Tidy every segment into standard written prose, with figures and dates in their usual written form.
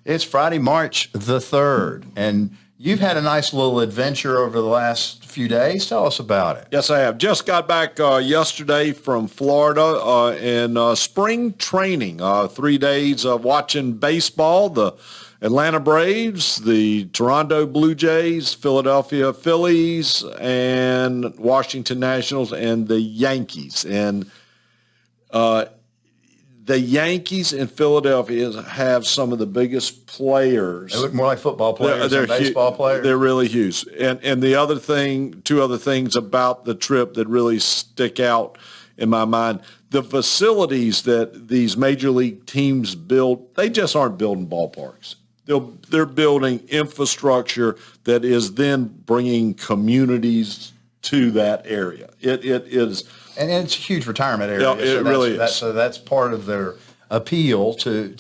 It's Friday, March the 3rd, and you've had a nice little adventure over the last few days. Tell us about it. Yes, I have. Just got back yesterday from Florida in spring training. 3 days of watching baseball, the Atlanta Braves, the Toronto Blue Jays, Philadelphia Phillies, and Washington Nationals, and the Yankees. And the Yankees in Philadelphia have some of the biggest players. They look more like football players than baseball players. They're really huge. And the other thing, two other things about the trip that really stick out in my mind, the facilities that these major league teams build, they just aren't building ballparks. They're building infrastructure that is then bringing communities to that area. It is. And it's a huge retirement area. Yeah, it really is. So that's part of their appeal to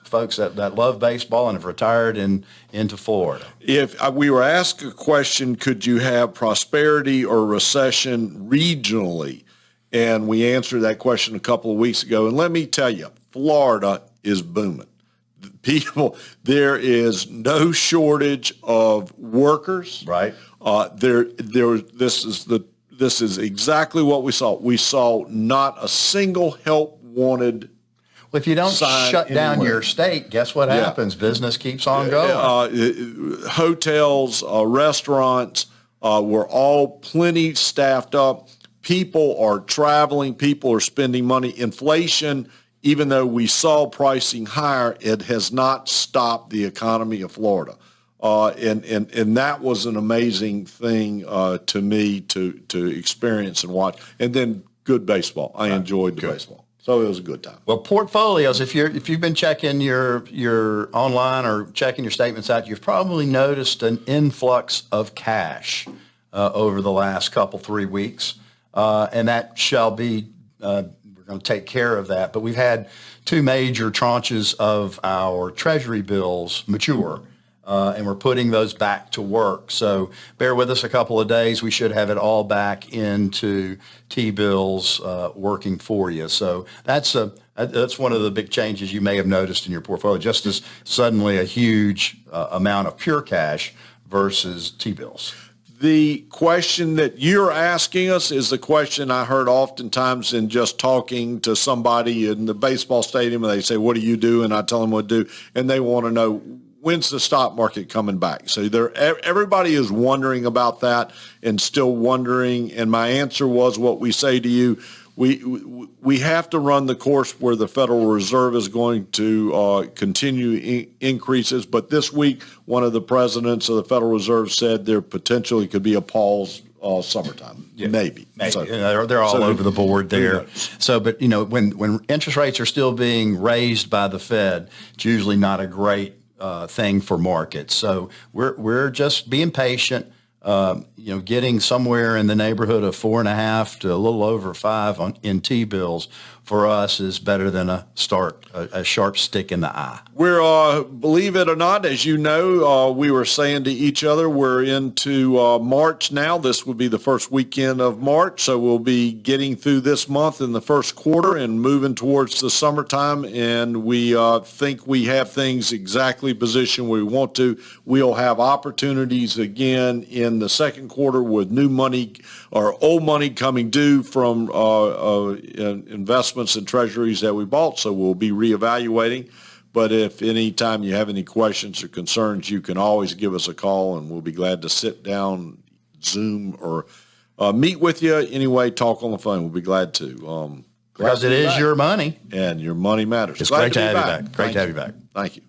folks that love baseball and have retired into Florida. If we were asked a question, could you have prosperity or recession regionally? And we answered that question a couple of weeks ago. And let me tell you, Florida is booming. People, there is no shortage of workers. Right. This is exactly what we saw. We saw not a single help wanted. Well, if you don't shut down anywhere. your state, guess what happens? Business keeps on going. Hotels, restaurants were all plenty staffed up. People are traveling. People are spending money. Inflation, even though we saw pricing higher, it has not stopped the economy of Florida. And that was an amazing thing to me to experience and watch. And then good baseball. I enjoyed the baseball. So it was a good time. Well, portfolios, if you've been checking your online or checking your statements out, you've probably noticed an influx of cash over the last 3 weeks. And that shall be, we're going to take care of that. But we've had 2 major tranches of our Treasury bills mature. And we're putting those back to work. So bear with us a couple of days. We should have it all back into T-bills working for you. So that's one of the big changes you may have noticed in your portfolio, just as suddenly a huge amount of pure cash versus T-bills. The question that you're asking us is the question I heard oftentimes in just talking to somebody in the baseball stadium, and they say, what do you do? And I tell them what to do. And they want to know, when's the stock market coming back? So everybody is wondering about that and still wondering. And my answer was what we say to you. We have to run the course where the Federal Reserve is going to continue increases. But this week, one of the presidents of the Federal Reserve said there potentially could be a pause summertime. Yeah, maybe. So, they're all over the board there. So, but when interest rates are still being raised by the Fed, it's usually not a great thing for markets. So we're just being patient, getting somewhere in the neighborhood of 4.5 to a little over 5 in T-bills for us is better than a sharp stick in the eye. We're, believe it or not, as you know, we were saying to each other, we're into March now. This will be the first weekend of March, so we'll be getting through this month in the first quarter and moving towards the summertime, and we think we have things exactly positioned where we want to. We'll have opportunities again in the second quarter with new money or old money coming due from investments and treasuries that we bought, so we'll be reevaluating. But if any time you have any questions or concerns, you can always give us a call, and we'll be glad to sit down, Zoom, or meet with you anyway, talk on the phone. We'll be glad to. Because it is your money. And your money matters. It's great to have you back. Great to have you back. Thank you.